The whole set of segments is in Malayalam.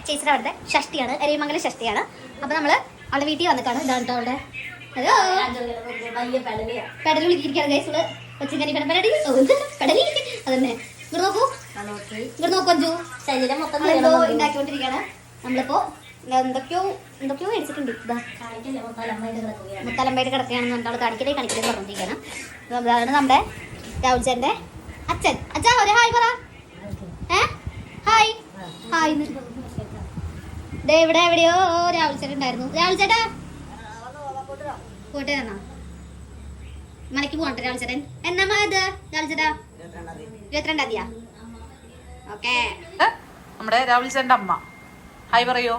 ചേച്ചിയുടെ അവിടുത്തെ ഷഷ്ടിയാണ്, എരവിമംഗലം ഷഷ്ടിയാണ്. അപ്പോൾ നമ്മൾ അവളുടെ വീട്ടിൽ വന്നിട്ടാണ്. ഇതാണ് കേട്ടോ അവളുടെ പെടൽ വിളിക്കിരിക്കുകയാണ് ഗൈസ്. ഇവിടെ കൊച്ചിങ്ങനെ പെടലി അതന്നെ. ഇവിടെ നോക്കൂ, ഇവിടെ നോക്കൂ അഞ്ചു. ശരീരം മൊത്തം ഉണ്ടാക്കിക്കൊണ്ടിരിക്കുകയാണ്. നമ്മളിപ്പോൾ എന്തൊക്കെയോ മേടിച്ചിട്ടുണ്ട്. ഇതാ മുത്തലമ്പായിട്ട് കിടക്കുകയാണെന്ന് പറഞ്ഞാൽ കാണിക്കലേ പറഞ്ഞിരിക്കുകയാണ്. അതാണ് നമ്മുടെ രാഹുൽ ചേട്ടൻ്റെ അച്ഛൻ. അച്ഛാ ഒരു ഹായ് പറ. Hi hi. ഇവിടെ എവിടെയോ രാഹുൽ ചേട്ടൻ ഉണ്ടായിരുന്നു. രാഹുൽ ചേട്ടാ പോട്ടെ എന്നാ മലയ്ക്ക് പോകട്ടെ രാഹുൽ ചേട്ടൻ. എന്നാ ഇത് രാഹുൽ ചേട്ടാ 22-ാം തീയതിയാ? ഓക്കെ. നമ്മുടെ രാഹുൽ ചേട്ടൻ്റെ അമ്മ ഹായ് പറയോ?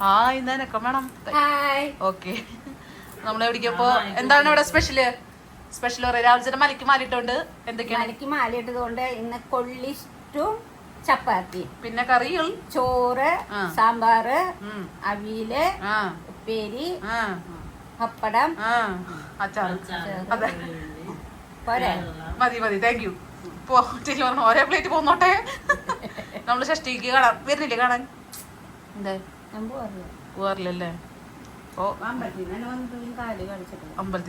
ഹായ് ഇന്നൊക്കെ വേണം. ഓക്കെ. നമ്മളെവിടേക്കപ്പോ എന്താണ് ഇവിടെ സ്പെഷ്യൽ പറയാം? രാഹുൽ ചേട്ടൻ മലയ്ക്ക് മാലിട്ടുണ്ട്. എന്തൊക്കെയാണ് മലയ്ക്ക് മാലിട്ടതുകൊണ്ട് ഇന്ന് കൊള്ളിഷ്ടവും ചപ്പാത്തി, പിന്നെ കറികൾ, ചോറ്, സാമ്പാറ്, അവിയല്, ഉപ്പേരി, പപ്പടം, അച്ചാർ. അതെ പോരെ? മതി. Thank you. ചേച്ചി പറഞ്ഞു ഓരോ പ്ലേറ്റ് പോന്നോട്ടെ. നമ്മള് ഷഷ്ടിക്ക് വരുന്നില്ലേ കാണാൻ? എന്താ പോവാറില്ലല്ലേ? അമ്പലത്തിൽ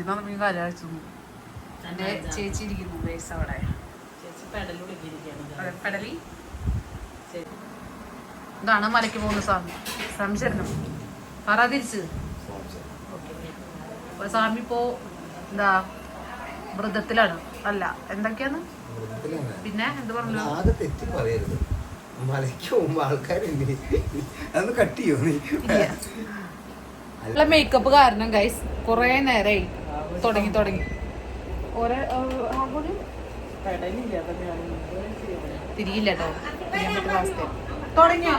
നിന്ന് കാല് കാണിച്ചു. ചേച്ചി ഇരിക്കുന്നു ബേസ് അവിടെ. പെടലി ഇതാണ് മലയ്ക്ക് പോകുന്ന സ്വാമി ശരണം. പറ തിരിച്ച്. സ്വാമി ഇപ്പോ എന്താ വ്രതത്തിലാണ്. അല്ല എന്തൊക്കെയാണ് പിന്നെ എന്ത് പറഞ്ഞു? മേക്കപ്പ് കാരണം ഗൈസ് കൊറേ നേരമായി തുടങ്ങി തിരിയില്ല കേട്ടോ. തിരിയാൻ പറ്റുന്ന അവസ്ഥ തുടങ്ങിയോ?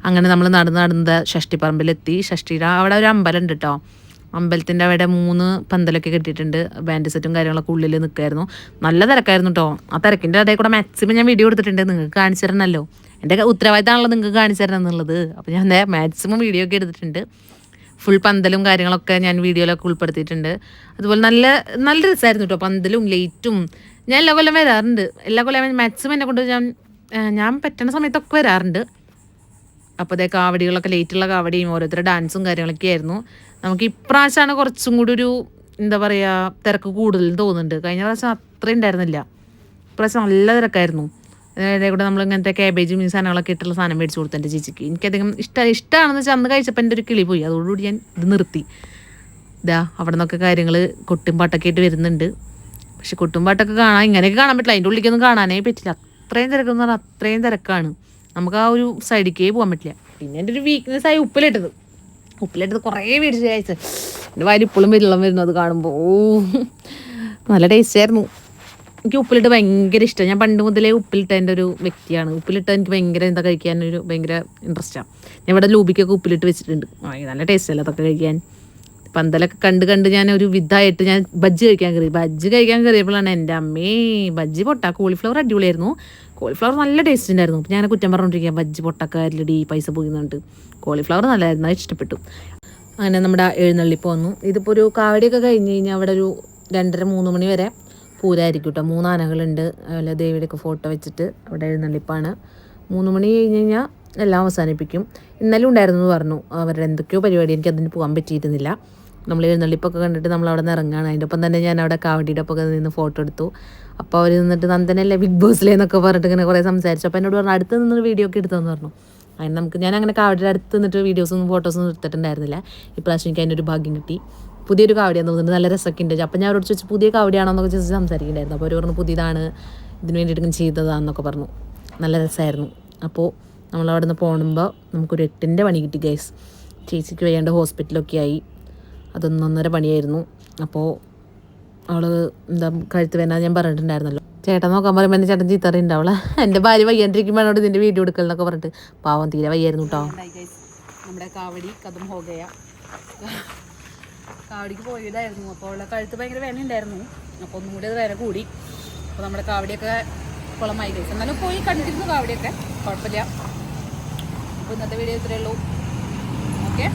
അങ്ങനെ നമ്മൾ നടന്ന് ഷഷ്ടിപ്പറമ്പിലെത്തി. ഷഷ്ടിയുടെ അവിടെ ഒരു അമ്പലം ഉണ്ട് കേട്ടോ. അമ്പലത്തിൻ്റെ അവിടെ 3 പന്തലൊക്കെ കെട്ടിയിട്ടുണ്ട്. ബാൻഡ് സെറ്റും കാര്യങ്ങളൊക്കെ ഉള്ളിൽ നിൽക്കുമായിരുന്നു. നല്ല തിരക്കായിരുന്നു കേട്ടോ. ആ തിരക്കിൻ്റെ അതേ കൂടെ മാക്സിമം ഞാൻ വീഡിയോ എടുത്തിട്ടുണ്ട്. നിങ്ങൾക്ക് കാണിച്ചു തരണമല്ലോ. എൻ്റെ ഉത്തരവാദിത്തമാണല്ലോ നിങ്ങൾക്ക് കാണിച്ചു തരണം എന്നുള്ളത്. അപ്പോൾ ഞാൻ മാക്സിമം വീഡിയോ ഒക്കെ എടുത്തിട്ടുണ്ട്. ഫുൾ പന്തലും കാര്യങ്ങളൊക്കെ ഞാൻ വീഡിയോയിലൊക്കെ ഉൾപ്പെടുത്തിയിട്ടുണ്ട്. അതുപോലെ നല്ല രസമായിരുന്നു കേട്ടോ. പന്തലും ലൈറ്റും. ഞാൻ എല്ലാ കൊല്ലം വരാറുണ്ട്. എല്ലാ കൊല്ലം മാക്സിമം എന്നെ കൊണ്ട് ഞാൻ പറ്റുന്ന സമയത്തൊക്കെ വരാറുണ്ട്. അപ്പോൾ അതേ കാവടികളൊക്കെ ലൈറ്റുള്ള കാവടിയും ഓരോരുത്തരുടെ ഡാൻസും കാര്യങ്ങളൊക്കെ ആയിരുന്നു. നമുക്ക് ഇപ്രാവശ്യമാണ് കുറച്ചും കൂടി ഒരു എന്താ പറയുക തിരക്ക് കൂടുതലും തോന്നുന്നുണ്ട്. കഴിഞ്ഞ പ്രാവശ്യം അത്രയും ഉണ്ടായിരുന്നില്ല. ഇപ്രാവശ്യം നല്ല തിരക്കായിരുന്നു. അതേകൂടെ നമ്മൾ ഇങ്ങനത്തെ കാബേജ് മീൻ സാധനങ്ങളൊക്കെ ഇട്ടുള്ള സാധനം മേടിച്ച് കൊടുത്തു എൻ്റെ ചേച്ചിക്ക്. എനിക്കധികം ഇഷ്ടമാണെന്ന് വെച്ചാൽ അന്ന് കഴിച്ചപ്പോൾ എൻ്റെ ഒരു കിളി പോയി. അതോടുകൂടി ഞാൻ ഇത് നിർത്തി. ഇതാ അവിടെ നിന്നൊക്കെ കാര്യങ്ങൾ കൊട്ടും പാട്ടൊക്കെ ആയിട്ട് വരുന്നുണ്ട്. പക്ഷെ കൊട്ടും പാട്ടൊക്കെ കാണാൻ ഇങ്ങനെയൊക്കെ കാണാൻ പറ്റില്ല. അതിൻ്റെ ഉള്ളിലേക്കൊന്നും കാണാനേ പറ്റില്ല. അത്രയും തിരക്കെന്ന് പറഞ്ഞാൽ അത്രയും തിരക്കാണ്. നമുക്ക് ആ ഒരു സൈഡിലേക്കേ പോകാൻ പറ്റില്ല. പിന്നെ എൻ്റെ ഒരു വീക്ക്നെസ് ആയി ഉപ്പിലിട്ടത് കുറേ മേടിച്ച് കഴിച്ചത്. എൻ്റെ വായിൽ ഇപ്പോഴും വെള്ളം വരുന്നു അത് കാണുമ്പോൾ. ഓ നല്ല ടേസ്റ്റ് ആയിരുന്നു. എനിക്ക് ഉപ്പിലിട്ട് ഭയങ്കര ഇഷ്ടമാണ്. ഞാൻ പണ്ട് മുതലേ ഉപ്പിലിട്ടതിൻ്റെ ഒരു വ്യക്തിയാണ്. ഉപ്പിലിട്ട് എനിക്ക് ഭയങ്കര എന്താ കഴിക്കാനൊരു ഭയങ്കര ഇൻട്രസ്റ്റാണ്. ഞാൻ ഇവിടെ ലൂബിക്കൊക്കെ ഉപ്പിലിട്ട് വെച്ചിട്ടുണ്ട്. നല്ല ടേസ്റ്റ് അല്ലേ അതൊക്കെ കഴിക്കാൻ. പന്തലൊക്കെ കണ്ട് ഞാൻ ഒരു വിധമായിട്ട് ഞാൻ ബജ്ജി കഴിക്കാൻ കയറിയപ്പോഴാണ് എൻ്റെ അമ്മേ ബജ്ജി പൊട്ട. കോളിഫ്ലവർ അടിപൊളിയായിരുന്നു. കോളിഫ്ലവർ നല്ല ടേസ്റ്റ് ഉണ്ടായിരുന്നു. അപ്പോൾ ഞാൻ കുറ്റം പറഞ്ഞുകൊണ്ടിരിക്കുക ബജ്ജി പൊട്ടക്കാരിലടി പൈസ പോയിന്നുണ്ട്. കോളിഫ്ലവർ നല്ലതായിരുന്നു, അത് ഇഷ്ടപ്പെട്ടു. അങ്ങനെ നമ്മുടെ എഴുന്നള്ളിപ്പ് വന്നു. ഇതിപ്പോൾ ഒരു കാവടിയൊക്കെ കഴിഞ്ഞ് കഴിഞ്ഞാൽ അവിടെ ഒരു 2:30-3 മണി വരെ പൂരായിരിക്കും കേട്ടോ. 3 ആനകളുണ്ട്. അതുപോലെ ദേവിയുടെയൊക്കെ ഫോട്ടോ വെച്ചിട്ട് അവിടെ എഴുന്നള്ളിപ്പാണ്. 3 മണി കഴിഞ്ഞ് കഴിഞ്ഞാൽ എല്ലാം അവസാനിപ്പിക്കും. ഇന്നലെ ഉണ്ടായിരുന്നു എന്ന് പറഞ്ഞു അവരുടെ എന്തൊക്കെയോ പരിപാടി, എനിക്ക് അതിന് പോകാൻ പറ്റിയിരുന്നില്ല. നമ്മൾ എഴുന്നള്ളിപ്പൊക്കെ കണ്ടിട്ട് നമ്മൾ അവിടെ നിന്ന് ഇറങ്ങുകയാണ്. അതിൻ്റെ ഒപ്പം തന്നെ ഞാൻ അവിടെ കാവടിയുടെ ഒപ്പം നിന്ന് ഫോട്ടോ എടുത്തു. അപ്പോൾ അവർ നിന്നിട്ട് നന്ദനല്ലേ ബിഗ് ബോസിലേന്നൊക്കെ പറഞ്ഞിട്ട് ഇങ്ങനെ കുറേ സംസാരിച്ചു. അപ്പോൾ എന്നോട് പറഞ്ഞു അടുത്ത് നിന്ന് വീഡിയോ ഒക്കെ എടുത്തതെന്ന് പറഞ്ഞു. അതിന് ഞാൻ അങ്ങനെ കാവടിയുടെ അടുത്ത് നിന്നിട്ട് വീഡിയോസൊന്നും ഫോട്ടോസൊന്നും എടുത്തിട്ടുണ്ടായിരുന്നില്ല. ഇപ്രാവശ്യം എനിക്ക് അതിനൊരു ഭാഗ്യം കിട്ടി. പുതിയൊരു കാവടിയാന്ന് തോന്നുന്നുണ്ട്, നല്ല രസമൊക്കെ ഉണ്ട്. അപ്പം ഞാൻ അവരോട് ചോദിച്ചു പുതിയ കാവടിയാണോ എന്നൊക്കെ ചോദിച്ച് സംസാരിക്കുന്നുണ്ടായിരുന്നു. അപ്പോൾ അവർ പറഞ്ഞു പുതിയതാണ്, ഇതിന് വേണ്ടിയിട്ട് ചെയ്തതാണെന്നൊക്കെ പറഞ്ഞു. നല്ല രസമായിരുന്നു. അപ്പോൾ നമ്മളവിടെ നിന്ന് പോകുമ്പോൾ നമുക്കൊരു 8-ൻ്റെ പണി കിട്ടി ഗൈസ്. ചേച്ചിക്ക് വയ്യാണ്ട് ഹോസ്പിറ്റലൊക്കെ ആയി. അതൊന്നൊന്നര പണിയായിരുന്നു. അപ്പോൾ അവൾ എന്താ കഴുത്ത് വേദന ഞാൻ പറഞ്ഞിട്ടുണ്ടായിരുന്നല്ലോ. ചേട്ടൻ നോക്കാൻ പറയുമ്പോൾ എൻ്റെ ചേട്ടൻ ചീത്തറിയുണ്ട് അവളെ. എൻ്റെ ഭാര്യ വയ്യാണ്ടിരിക്കുമ്പോൾ എന്നോട് ഇതിൻ്റെ വീഡിയോ എടുക്കലെന്നൊക്കെ പറഞ്ഞിട്ട് പാവം തീരെ വയ്യായിരുന്നു കേട്ടോ. നമ്മുടെ കാവടി കഥം ഹോഗയ കാവടിക്ക് പോയതായിരുന്നു. അപ്പോൾ അവളുടെ കഴുത്ത് ഭയങ്കര വേദന ഉണ്ടായിരുന്നു. അപ്പോൾ ഒന്നും കൂടി അത് വേദന കൂടി. അപ്പോൾ നമ്മുടെ കാവടിയൊക്കെ കുളമായി കഴിച്ചു. എന്നാലും പോയി കണ്ടിരുന്നു കാവടിയൊക്കെ, കുഴപ്പമില്ല. അപ്പോൾ ഇന്നത്തെ വീഡിയോ ഇത്രയേ ഉള്ളൂ. ഓക്കെ.